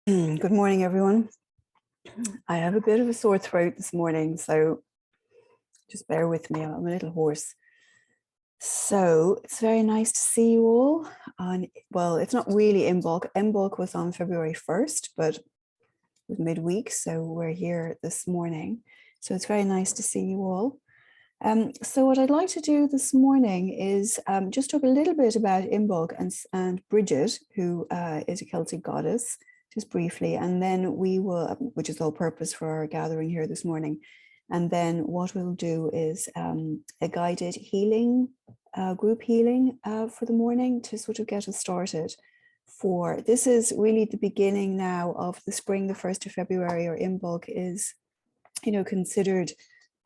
Good morning, everyone. I have a bit of a sore throat this morning, so just bear with me. I'm a little hoarse. So it's very nice to see you all on, well, it's not really Imbolc. Imbolc was on February 1st, but it was midweek, so we're here this morning. So it's very nice to see you all. So what I'd like to do this morning is just talk a little bit about Imbolc and Bridget, who is a Celtic goddess, just briefly, and then we will, which is the whole purpose for our gathering here this morning. And then what we'll do is a guided healing, group healing for the morning to sort of get us started. For this is really the beginning now of the spring. The 1st of February, or Imbolc, is, considered.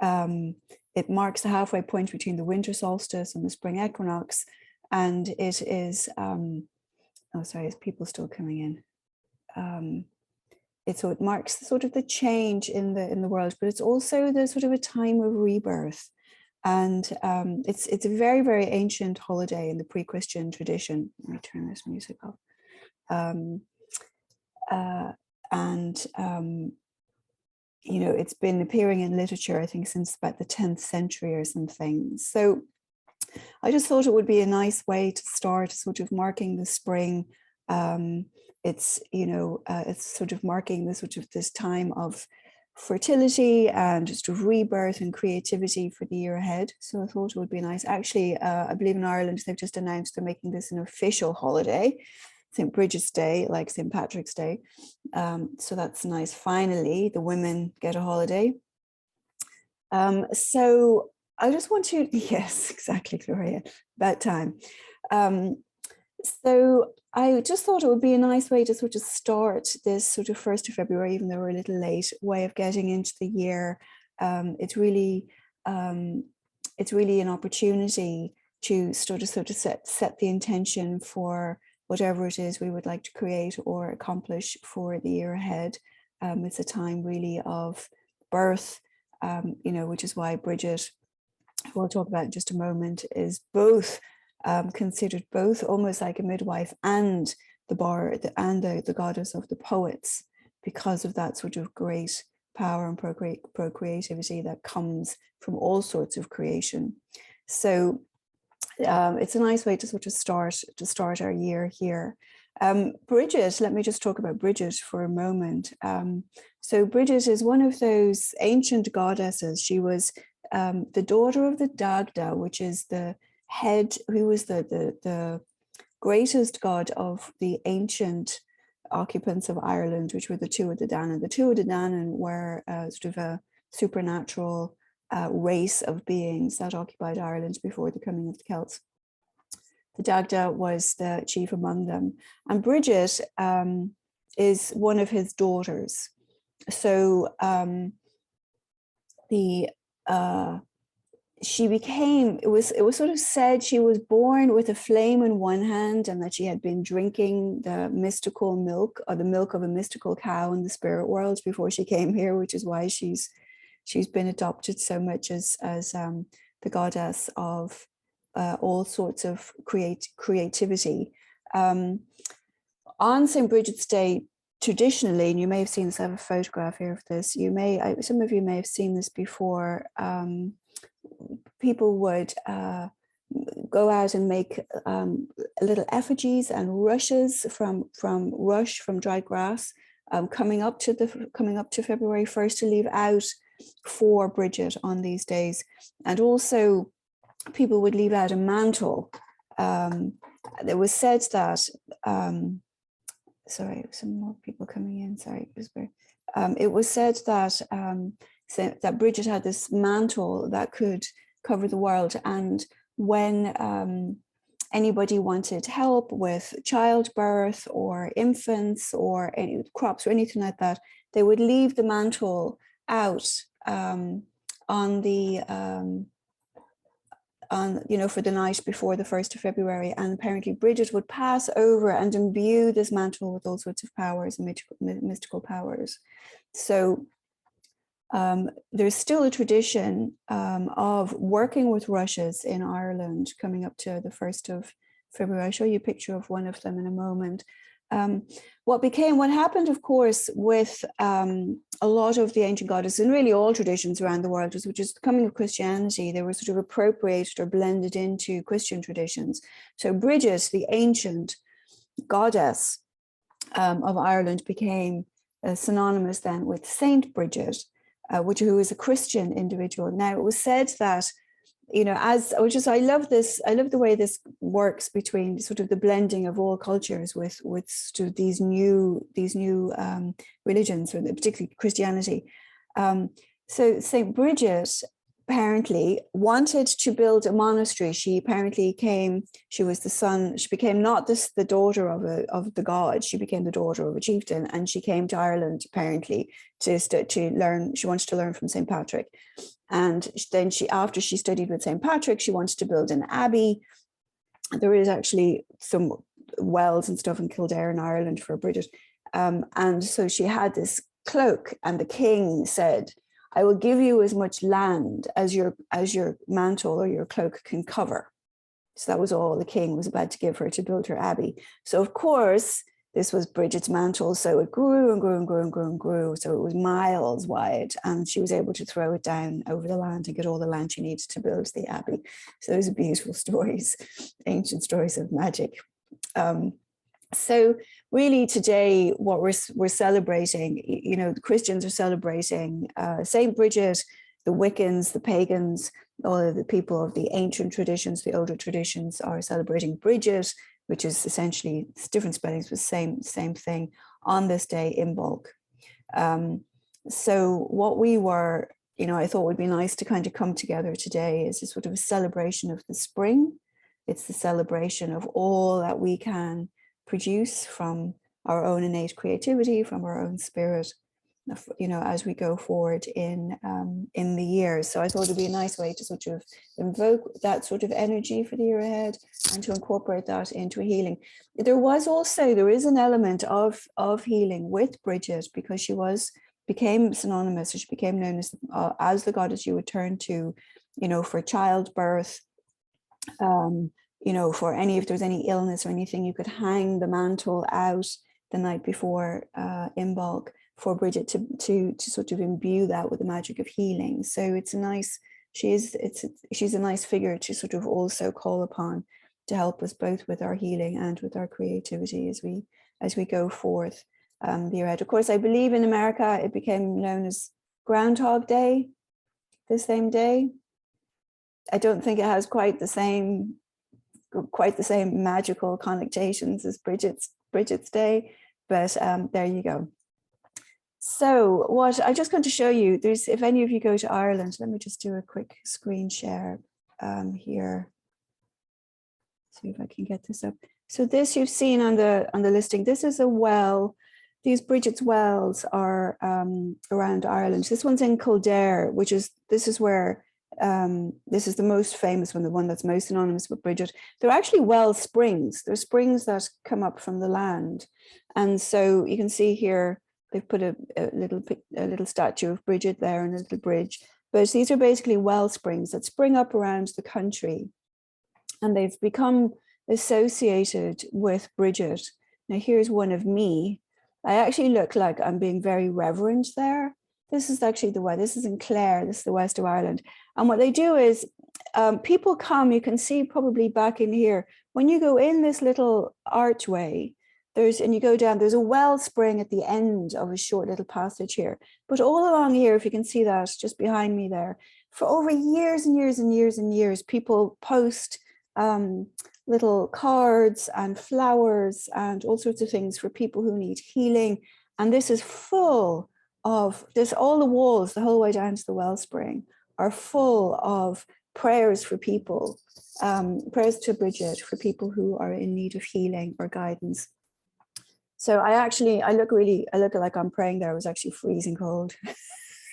It marks the halfway point between the winter solstice and the spring equinox, and it is. Oh, sorry, is people still coming in? So it marks sort of the change in the world, but it's also the sort of a time of rebirth, and it's a very, very ancient holiday in the pre-Christian tradition. Let me turn this music off. It's been appearing in literature, I think, since about the 10th century or something. So I just thought it would be a nice way to start sort of marking the spring. It's sort of marking this time of fertility and just of rebirth and creativity for the year ahead. So I thought it would be nice. Actually, I believe in Ireland, they've just announced they're making this an official holiday, St. Bridget's Day, like St. Patrick's Day. So that's nice. Finally, the women get a holiday. So I just want to, yes, exactly, Gloria, about time. So I just thought it would be a nice way to sort of start this sort of 1st of February, even though we're a little late, way of getting into the year. It's really an opportunity to sort of set the intention for whatever it is we would like to create or accomplish for the year ahead. It's a time really of birth, which is why Bridget, who we'll talk about in just a moment, is both considered both almost like a midwife and the goddess of the poets, because of that sort of great power and procreativity that comes from all sorts of creation. So it's a nice way to sort of start our year here. Bridget, let me just talk about Bridget for a moment. So Bridget is one of those ancient goddesses. She was the daughter of the Dagda, which is the head, who was the greatest god of the ancient occupants of Ireland, which were the Tuatha du Danann. The Tuatha du Danann were sort of a supernatural race of beings that occupied Ireland before the coming of the Celts. The Dagda was the chief among them, and Bridget is one of his daughters. So she became, it was sort of said she was born with a flame in one hand, and that she had been drinking the mystical milk, or the milk of a mystical cow in the spirit world before she came here, which is why she's been adopted so much as the goddess of all sorts of creativity. On St. Bridget's Day, traditionally, and you may have seen this, I have a photograph here of this, some of you may have seen this before, people would go out and make little effigies and rushes from dried grass, coming up to February 1st to leave out for Bridget on these days. And also people would leave out a mantle. It was said that, sorry, some more people coming in, sorry. It was said that Bridget had this mantle that could cover the world, and when anybody wanted help with childbirth or infants or any crops or anything like that, they would leave the mantle out for the night before the 1st of February. And apparently Bridget would pass over and imbue this mantle with all sorts of powers and mystical powers. So there's still a tradition of working with rushes in Ireland coming up to the 1st of February. I'll show you a picture of one of them in a moment. What happened, of course, with a lot of the ancient goddesses and really all traditions around the world was, which is the coming of Christianity, they were sort of appropriated or blended into Christian traditions. So Bridget, the ancient goddess of Ireland, became synonymous then with Saint Bridget, who is a Christian individual. Now, it was said that, you know, I love the way this works between sort of the blending of all cultures with sort of these new religions, or particularly Christianity. So Saint Bridget apparently wanted to build a monastery. She became not the daughter of the god, she became the daughter of a chieftain, and she came to Ireland apparently to learn. She wanted to learn from St. Patrick. And then after she studied with St. Patrick, she wanted to build an abbey. There is actually some wells and stuff in Kildare in Ireland for Bridget. And so she had this cloak, and the king said, I will give you as much land as your mantle or your cloak can cover. So that was all the king was about to give her to build her abbey. So of course, this was Bridget's mantle. So it grew and grew and grew and grew and grew. So it was miles wide, and she was able to throw it down over the land and get all the land she needed to build the abbey. So those are beautiful stories, ancient stories of magic. So really today, what we're celebrating, you know, the Christians are celebrating Saint Bridget, the Wiccans, the pagans, all of the people of the ancient traditions, the older traditions are celebrating Bridget, which is essentially different spellings, but same thing on this day, Imbolc. So what we were, you know, I thought would be nice to kind of come together today is a sort of a celebration of the spring. It's the celebration of all that we can produce from our own innate creativity, from our own spirit, you know, as we go forward in the year. So I thought it'd be a nice way to sort of invoke that sort of energy for the year ahead and to incorporate that into a healing. There is an element of healing with Bridget, because she became synonymous, or she became known as the goddess you would turn to, you know, for childbirth, you know, for if there's any illness or anything, you could hang the mantle out the night before Imbolc for Bridget to sort of imbue that with the magic of healing. So she's a nice figure to sort of also call upon to help us both with our healing and with our creativity as we go forth the year ahead. Of course, I believe in America it became known as Groundhog Day the same day. I don't think it has quite the same magical connotations as Bridget's Day, but there you go. So what I'm just going to show you, if any of you go to Ireland, let me just do a quick screen share here. See if I can get this up. So this you've seen on the listing. This is a well. These Bridget's wells are around Ireland. This one's in Kildare, this is the most famous one, the one that's most synonymous with Bridget. They're actually well springs. They're springs that come up from the land. And so you can see here, they've put a little statue of Bridget there and a little bridge. But these are basically well springs that spring up around the country. And they've become associated with Bridget. Now here's one of me. I actually look like I'm being very reverent there. This is actually this is in Clare, this is the west of Ireland. And what they do is people come, you can see probably back in here, when you go in this little archway, and you go down, there's a wellspring at the end of a short little passage here. But all along here, if you can see that just behind me there, for over years and years and years and years, people post little cards and flowers and all sorts of things for people who need healing. And this is full of this, all the walls, the whole way down to the wellspring are full of prayers for people, prayers to Bridget for people who are in need of healing or guidance. So I look like I'm praying there. I was actually freezing cold.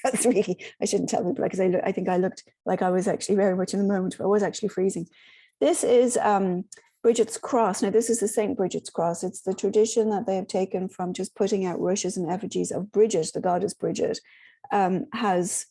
That's really, I shouldn't tell people, because I think I looked like I was actually very much in the moment, but I was actually freezing. This is Bridget's cross. Now this is the St. Bridget's cross. It's the tradition that they have taken from just putting out rushes and effigies of Bridget, the goddess Bridget, has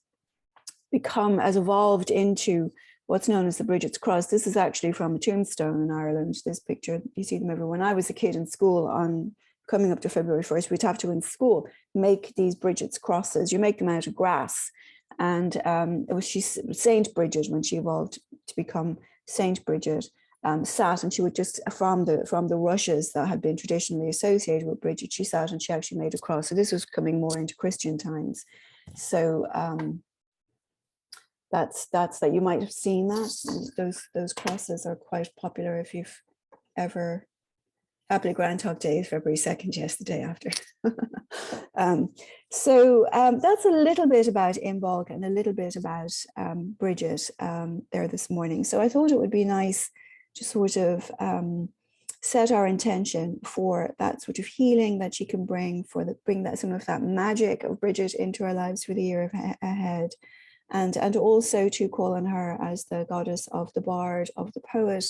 evolved into what's known as the Bridget's cross. This is actually from a tombstone in Ireland. This picture, you see them everywhere. When I was a kid in school on coming up to February 1st, we'd have to in school make these Bridget's crosses. You make them out of grass. And it was Saint Bridget, when she evolved to become Saint Bridget, sat, and she would just, from the rushes that had been traditionally associated with Bridget, she sat and she actually made a cross. So this was coming more into Christian times. So that's that. You might have seen that. Those crosses are quite popular if you've ever. Happy Groundhog Day, February 2nd, yes, the day after. So that's a little bit about Imbolc and a little bit about Bridget there this morning. So I thought it would be nice to sort of set our intention for that sort of healing that she can bring, bring that some of that magic of Bridget into our lives for the year ahead, and also to call on her as the goddess of the bard, of the poet,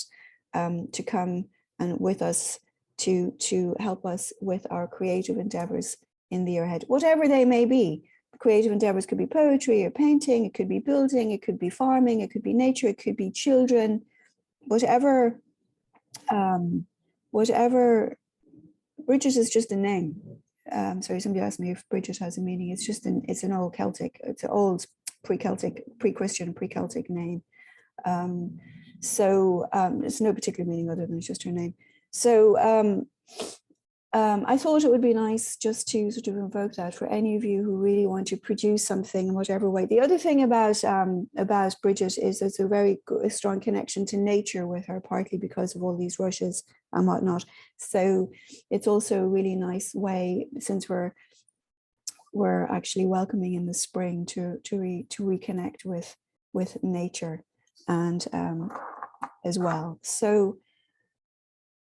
to come and with us to help us with our creative endeavors in the year ahead, whatever they may be. Creative endeavors could be poetry or painting, it could be building, it could be farming, it could be nature, it could be children, whatever. Bridget is just a name. Sorry, somebody asked me if Bridget has a meaning. It's an old Celtic, it's an old pre-Celtic, pre-Christian, pre-Celtic name. It's no particular meaning other than it's just her name. So I thought it would be nice just to sort of invoke that for any of you who really want to produce something in whatever way. The other thing about Bridget is there's a very strong connection to nature with her, partly because of all these rushes and whatnot. So it's also a really nice way, since we're actually welcoming in the spring, to reconnect with nature and as well. So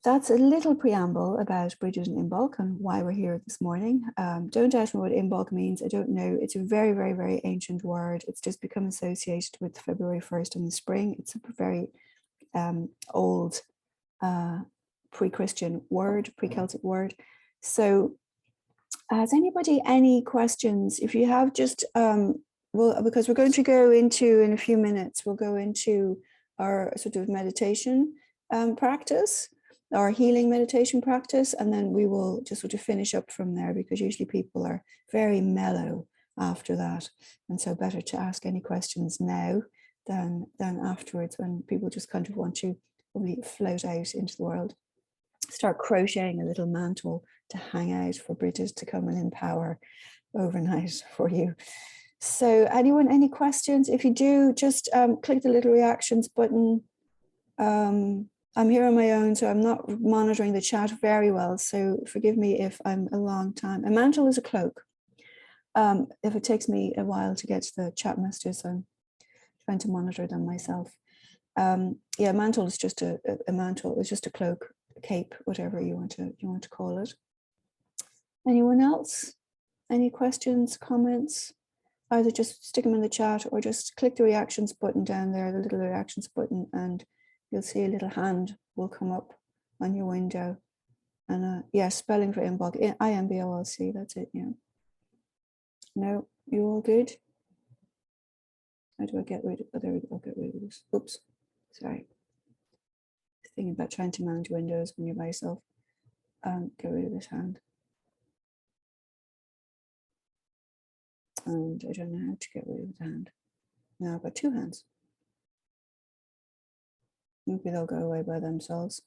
that's a little preamble about Bridget and Imbolc and why we're here this morning. Don't ask me what Imbolc means. I don't know. It's a very, very, very ancient word. It's just become associated with February 1st in the spring. It's a very old pre-Christian word, pre-Celtic word. So has anybody any questions? If you have, just, because we're going to go into, in a few minutes, we'll go into our sort of meditation practice, our healing meditation practice, and then we will just sort of finish up from there, because usually people are very mellow after that, and so better to ask any questions now than afterwards, when people just kind of want to probably float out into the world. Start crocheting a little mantle to hang out for Bridget to come and empower overnight for you. So anyone, any questions? If you do, just click the little reactions button. I'm here on my own, so I'm not monitoring the chat very well, so forgive me if I'm a long time. A mantle is a cloak. If it takes me a while to get to the chat messages, I'm trying to monitor them myself. Yeah, mantle is just a mantle. It's just a cloak, a cape, whatever you want to call it. Anyone else? Any questions, comments? Either just stick them in the chat or just click the reactions button down there, the little reactions button, and you'll see a little hand will come up on your window. And yeah, spelling for Imbolc, IMBOLC, that's it, yeah. No, you all good? How do I get rid of, oh, there we go, I'll get rid of this. Oops, sorry. Thinking about trying to manage windows when you're by yourself. Get rid of this hand. And I don't know how to get rid of the hand. Now I've got two hands. Maybe they'll go away by themselves.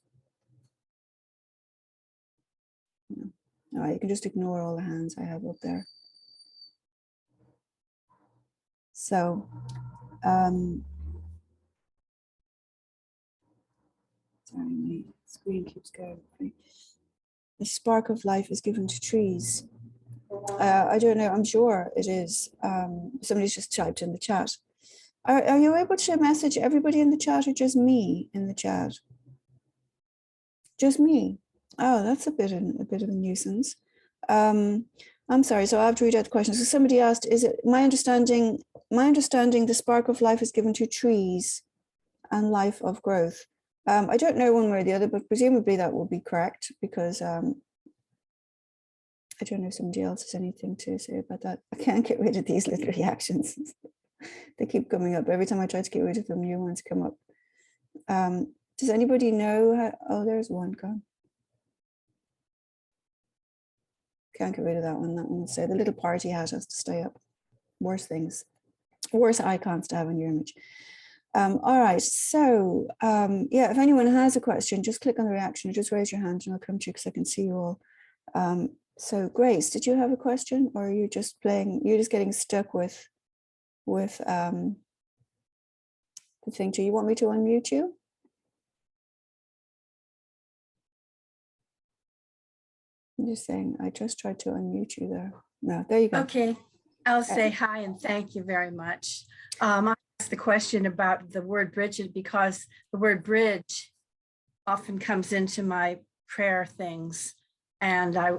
No. All right, you can just ignore all the hands I have up there. So, sorry, my screen keeps going. The spark of life is given to trees. I don't know, I'm sure it is. Somebody's just typed in the chat. Are you able to message everybody in the chat, or just me in the chat? Just me. Oh, that's a bit of a nuisance. I'm sorry, so I have to read out the question. So somebody asked, is it my understanding the spark of life is given to trees and life of growth? I don't know one way or the other, but presumably that will be correct, because I don't know if somebody else has anything to say about that. I can't get rid of these little reactions. They keep coming up. Every time I try to get rid of them, new ones come up. Does anybody know how, oh, there's one gone. Can't get rid of that one. That one will stay. The little party hat has to stay up. Worse things, worse icons to have in your image. All right, so yeah, if anyone has a question, just click on the reaction or just raise your hand and I'll come to you because I can see you all. So Grace, did you have a question, or are you just playing, you're just getting stuck with the thing? Do you want me to unmute you? I'm just saying, I just tried to unmute you there. No, there you go. Okay, I'll say hi and thank you very much. I asked the question about the word Bridget because the word bridge often comes into my prayer things. And I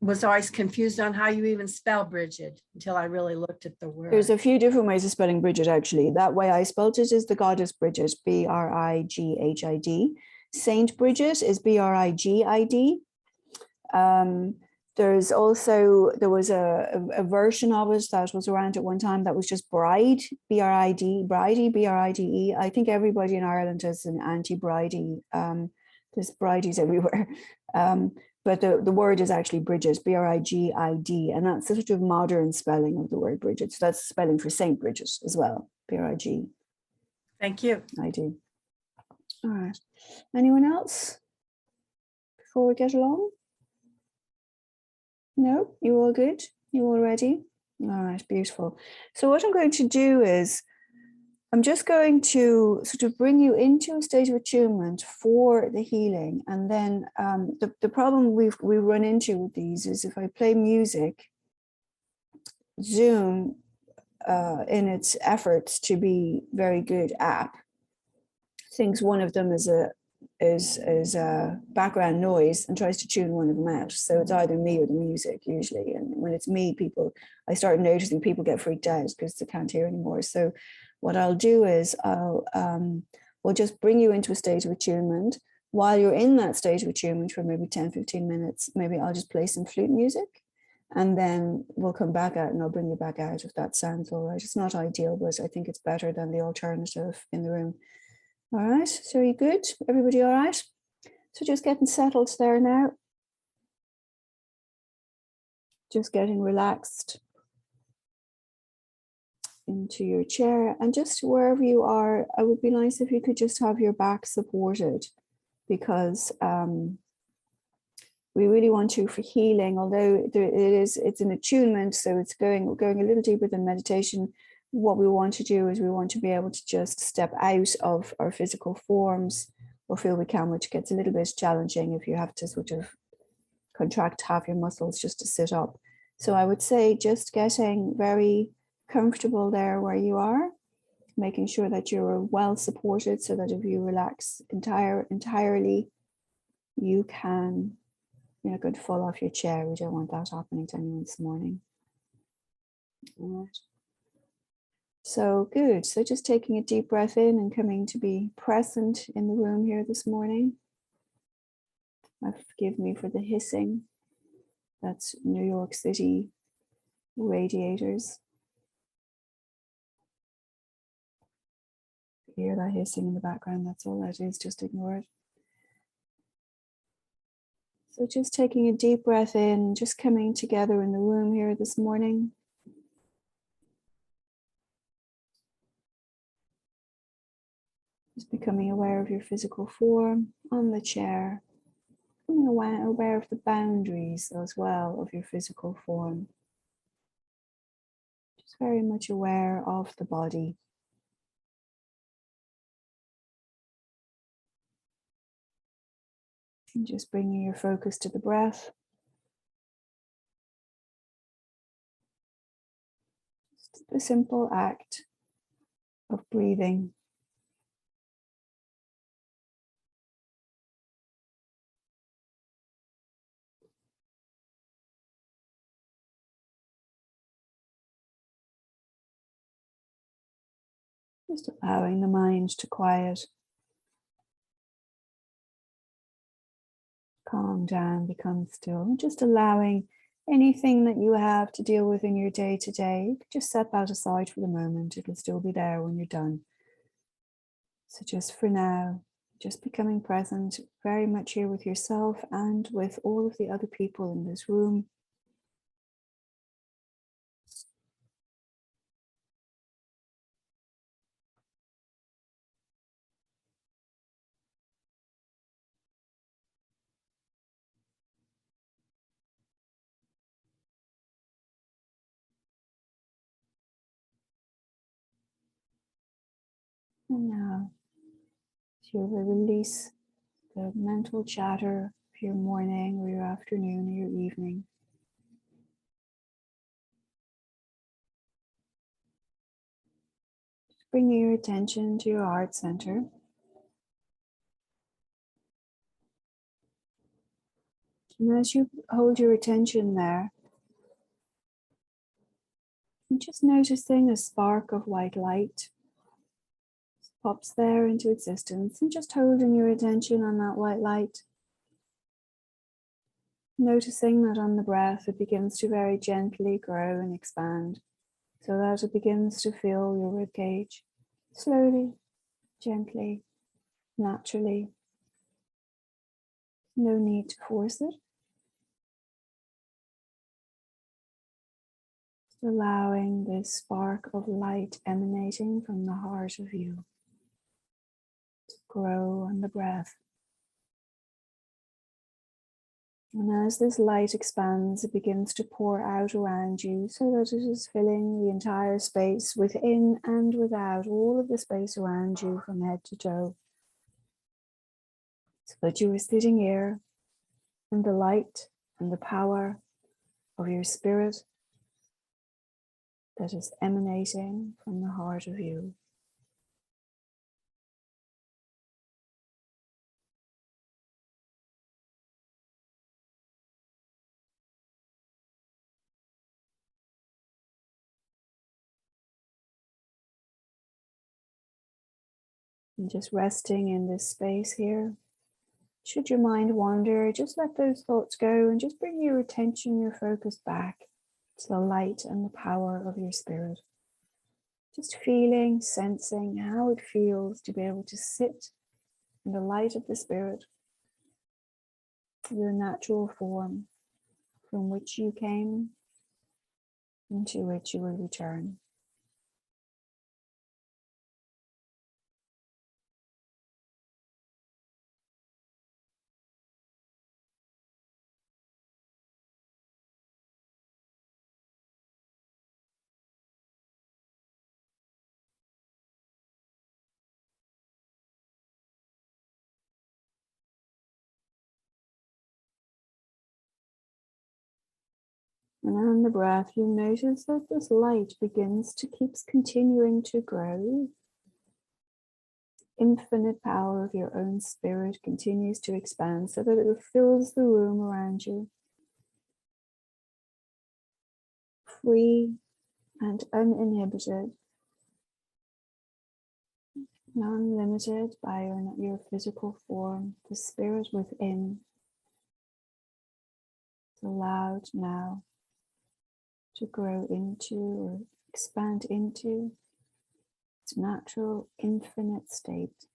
was always confused on how you even spell Bridget until I really looked at the word. There's a few different ways of spelling Bridget, actually. That way I spelled it is the goddess Bridget, B-R-I-G-H-I-D. Saint Bridget is B-R-I-G-I-D. There's also, there was a version of it that was around at one time that was just Bride, B-R-I-D, Bridey, B-R-I-D-E. I think everybody in Ireland has an anti-Bridey. There's Bridies everywhere. But the word is actually Bridget, B-R-I-G-I-D, and that's the sort of modern spelling of the word Bridget. So that's spelling for Saint Bridget as well, B-R-I-G. Thank you. I do. All right. Anyone else before we get along? No, you all good? You all ready? All right, beautiful. So what I'm going to do is I'm just going to sort of bring you into a state of attunement for the healing. And then the problem we run into with these is if I play music, Zoom, in its efforts to be very good app, thinks one of them is a background noise and tries to tune one of them out. So it's either me or the music usually. And when it's me, I start noticing people get freaked out because they can't hear anymore. So what I'll do is we'll just bring you into a state of attunement. While you're in that state of attunement for maybe 10, 15 minutes, maybe I'll just play some flute music and then we'll come back out and I'll bring you back out if that sounds all right. It's not ideal, but I think it's better than the alternative in the room. All right, so are you good? Everybody all right? So just getting settled there now. Just getting relaxed into your chair, and just wherever you are, it would be nice if you could just have your back supported, because we really want to, for healing, although it's an attunement, so it's going a little deeper than meditation. What we want to do is we want to be able to just step out of our physical forms or feel we can, which gets a little bit challenging if you have to sort of contract half your muscles just to sit up. So I would say just getting very comfortable there where you are, making sure that you're well supported so that if you relax entirely, you can, you're not going to fall off your chair. We don't want that happening to anyone this morning. All right. So good. So just taking a deep breath in and coming to be present in the room here this morning. Forgive me for the hissing. That's New York City radiators. Hear that hissing in the background, that's all that is, just ignore it. So just taking a deep breath in, just coming together in the room here this morning. Just becoming aware of your physical form on the chair, becoming aware of the boundaries as well of your physical form. Just very much aware of the body. And just bringing your focus to the breath. Just the simple act of breathing. Just allowing the mind to quiet, calm down, become still, just allowing anything that you have to deal with in your day to day, just set that aside for the moment. It'll still be there when you're done. So just for now, just becoming present, very much here with yourself and with all of the other people in this room. And now you'll release the mental chatter of your morning or your afternoon or your evening. Just bring your attention to your heart center. And as you hold your attention there, you're just noticing a spark of white light pops there into existence, and just holding your attention on that white light. Noticing that on the breath it begins to very gently grow and expand, so that it begins to fill your ribcage slowly, gently, naturally. No need to force it. Just allowing this spark of light emanating from the heart of you to grow on the breath. And as this light expands, it begins to pour out around you so that it is filling the entire space within and without, all of the space around you from head to toe. So that you are sitting here in the light and the power of your spirit that is emanating from the heart of you. And just resting in this space here. Should your mind wander, just let those thoughts go and just bring your attention, your focus back to the light and the power of your spirit. Just feeling, sensing how it feels to be able to sit in the light of the spirit, your natural form from which you came, into which you will return. And on the breath, you notice that this light keeps continuing to grow. Infinite power of your own spirit continues to expand so that it fills the room around you. Free and uninhibited, non-limited by your physical form, the spirit within is allowed now to grow into or expand into its natural infinite state.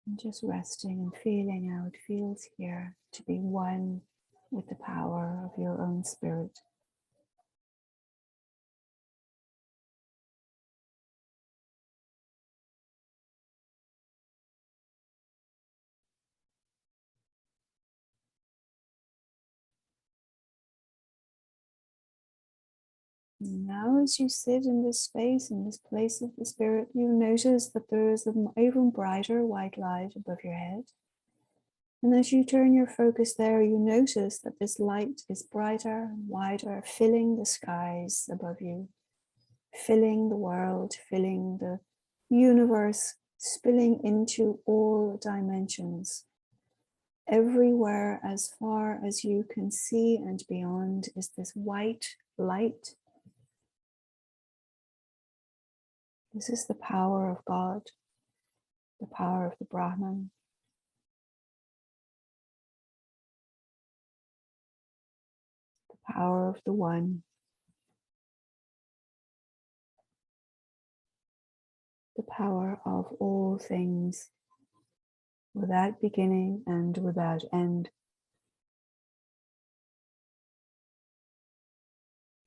And just resting and feeling how it feels here to be one with the power of your own spirit. And now as you sit in this space, in this place of the spirit, you notice that there is an even brighter white light above your head. And as you turn your focus there, you notice that this light is brighter and wider, filling the skies above you, filling the world, filling the universe, spilling into all dimensions. Everywhere, as far as you can see and beyond, is this white light. This is the power of God, the power of the Brahman. The power of the One. The power of all things, without beginning and without end.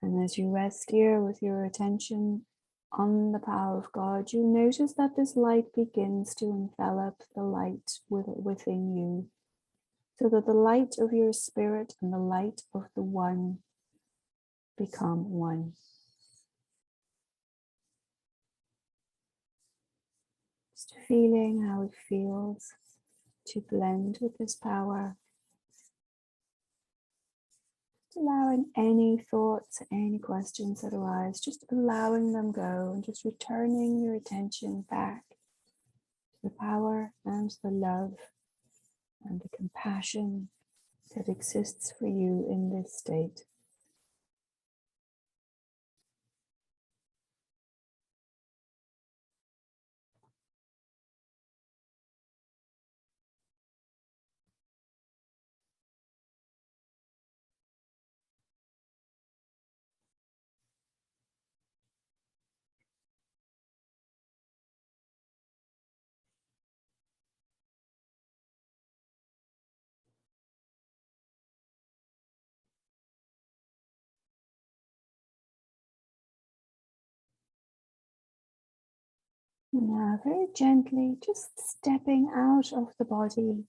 And as you rest here with your attention on the power of God, you notice that this light begins to envelop the light within you, so that the light of your spirit and the light of the one become one. Just feeling how it feels to blend with this power. Just allowing any thoughts, any questions that arise, just allowing them go and just returning your attention back to the power and the love and the compassion that exists for you in this state. Now, very gently, just stepping out of the body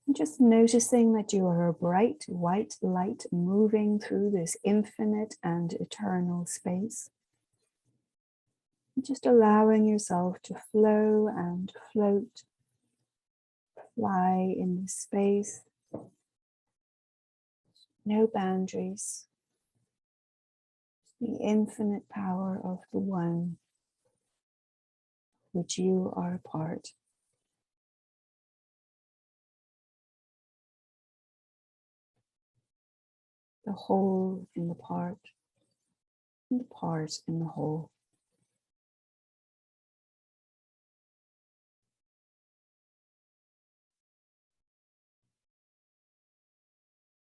and just noticing that you are a bright white light moving through this infinite and eternal space. Just allowing yourself to flow and float, fly in this space. No boundaries. The infinite power of the one, which you are a part. The whole in the part, and the part in the whole.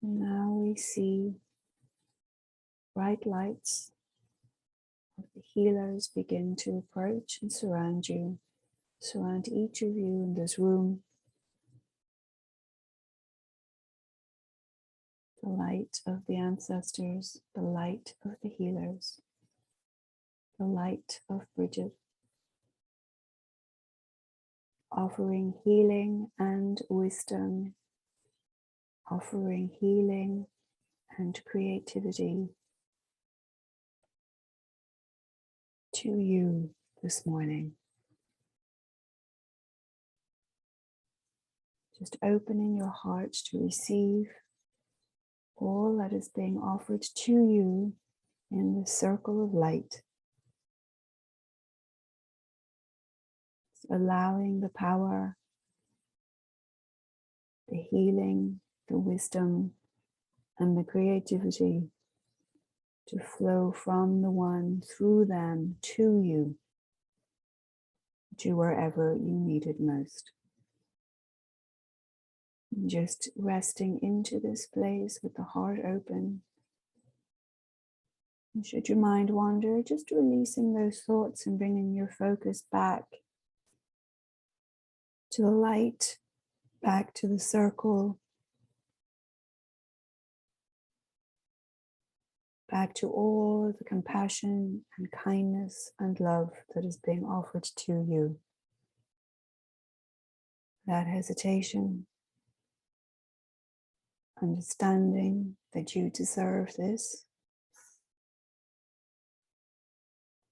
Now we see bright lights of the healers begin to approach and surround you, surround each of you in this room. The light of the ancestors, the light of the healers, the light of Bridget, offering healing and wisdom, offering healing and creativity to you this morning. Just opening your heart to receive all that is being offered to you in the circle of light. Allowing the power, the healing, the wisdom, and the creativity to flow from the one through them to you, to wherever you need it most. Just resting into this place with the heart open. And should your mind wander, just releasing those thoughts and bringing your focus back to the light, back to the circle, back to all the compassion and kindness and love that is being offered to you. Without hesitation, understanding that you deserve this.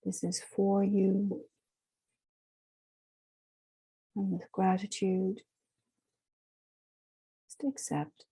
This is for you. And with gratitude, just accept.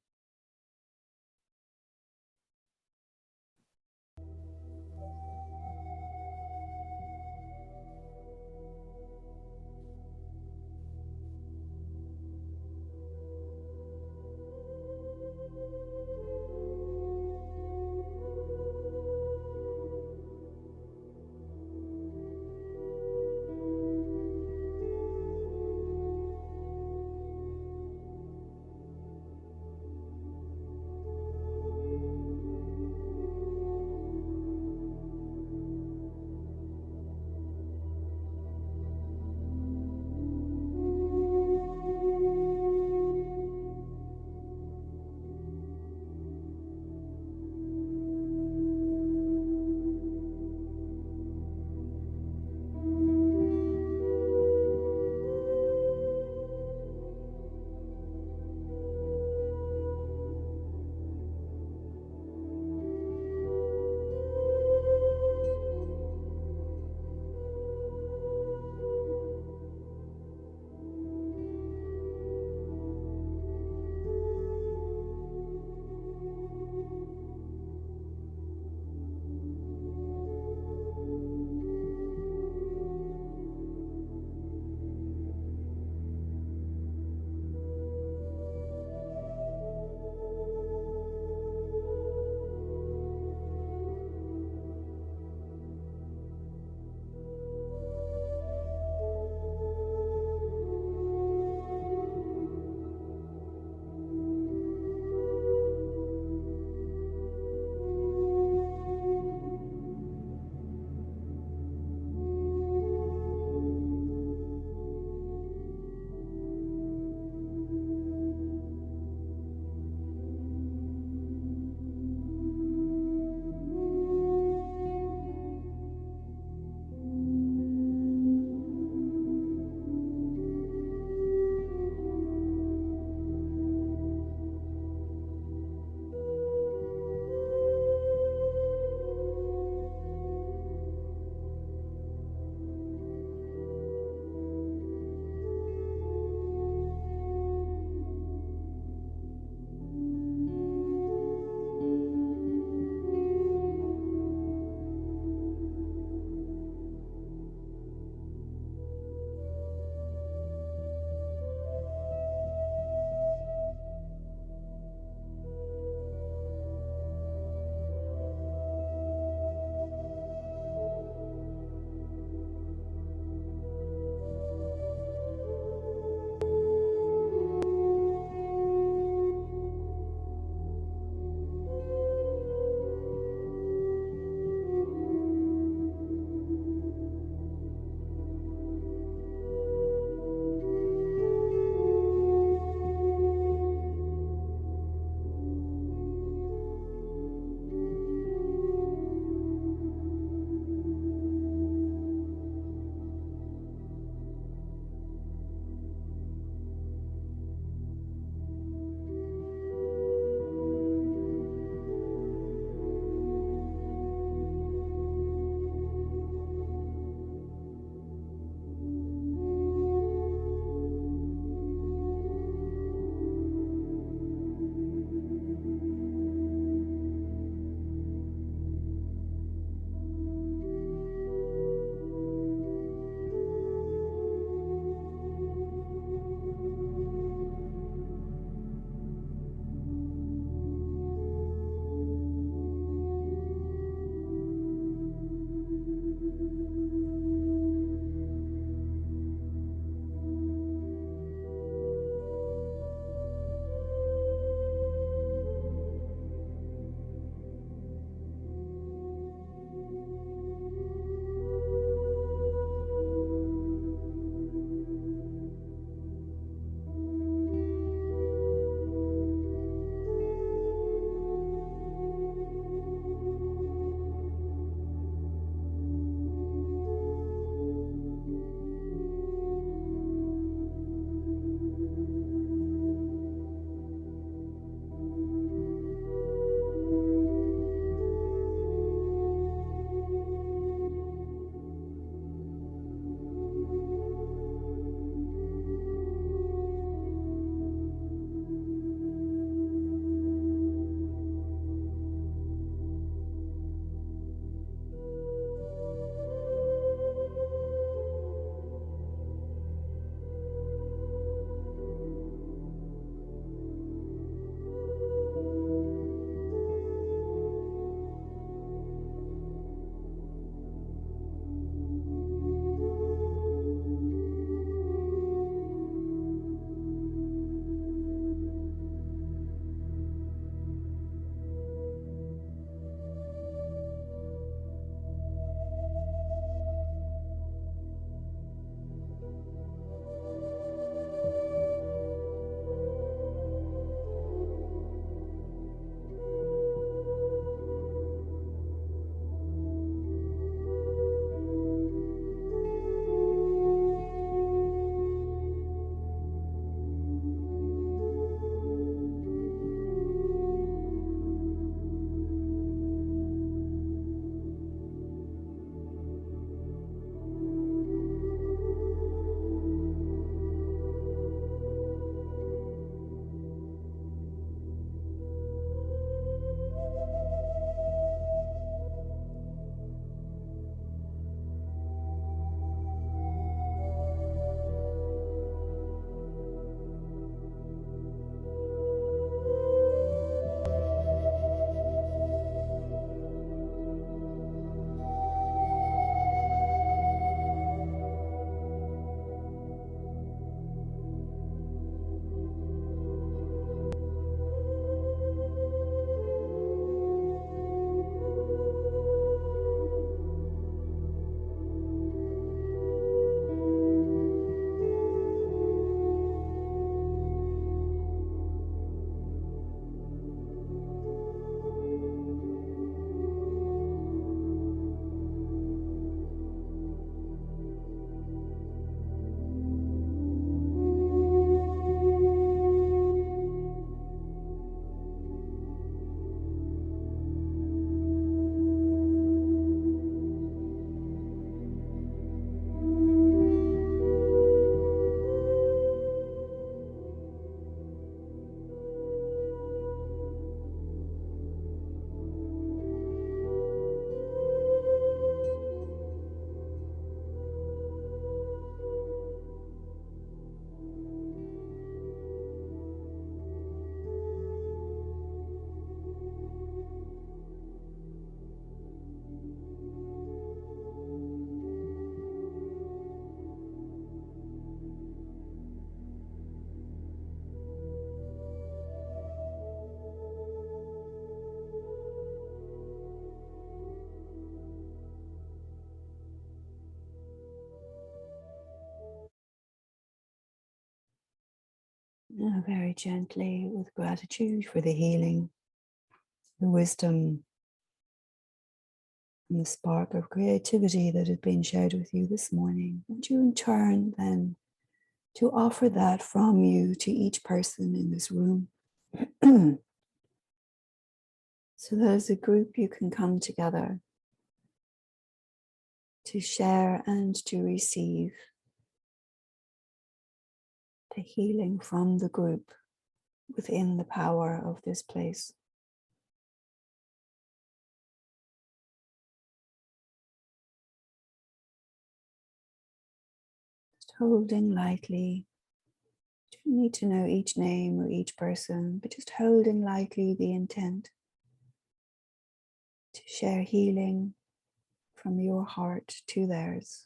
Now, very gently, with gratitude for the healing, the wisdom, and the spark of creativity that has been shared with you this morning, would you in turn then to offer that from you to each person in this room, so that as a group you can come together to share and to receive the healing from the group within the power of this place. Just holding lightly. You don't need to know each name or each person, but just holding lightly the intent to share healing from your heart to theirs.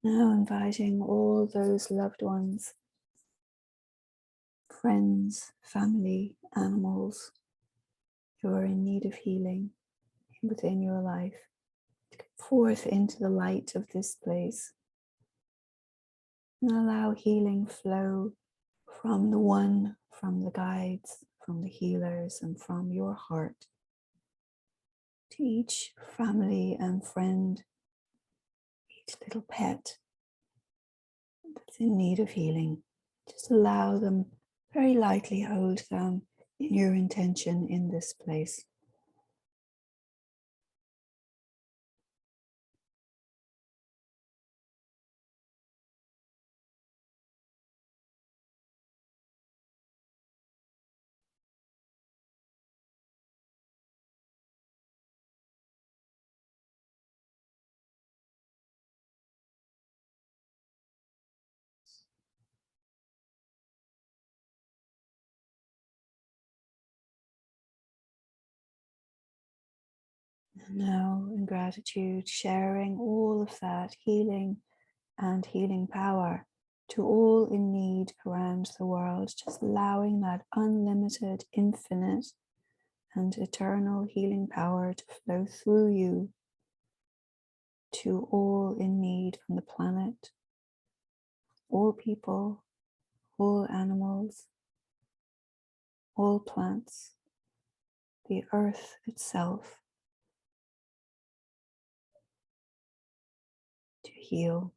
Now inviting all those loved ones, friends, family, animals who are in need of healing within your life to come forth into the light of this place and allow healing flow from the one, from the guides, from the healers, and from your heart to each family and friend, each little pet that's in need of healing. Just allow them, very lightly hold them in your intention in this place. And now, in gratitude, sharing all of that healing and healing power to all in need around the world, just allowing that unlimited, infinite, and eternal healing power to flow through you to all in need on the planet, all people, all animals, all plants, the earth itself, to heal.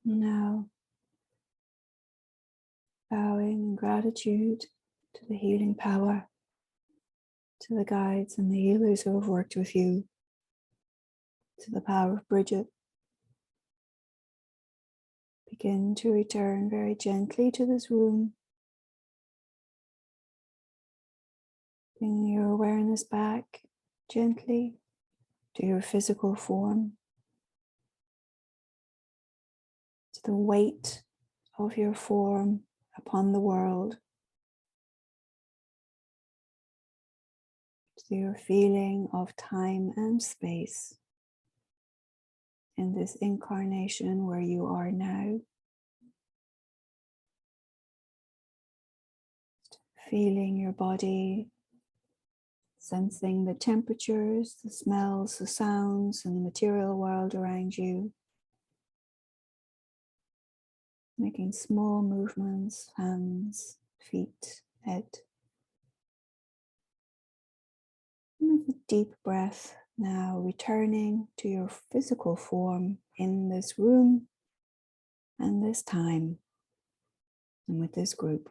Now, bowing in gratitude to the healing power, to the guides and the healers who have worked with you, to the power of Bridget, begin to return very gently to this room, bringing your awareness back gently to your physical form, to the weight of your form upon the world, to your feeling of time and space in this incarnation where you are now. Feeling your body, sensing the temperatures, the smells, the sounds, and the material world around you. Making small movements, hands, feet, head. And with a deep breath, now returning to your physical form in this room and this time and with this group.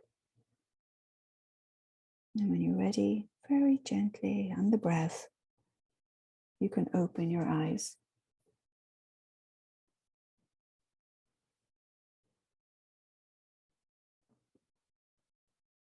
And when you're ready, very gently, on the breath, you can open your eyes.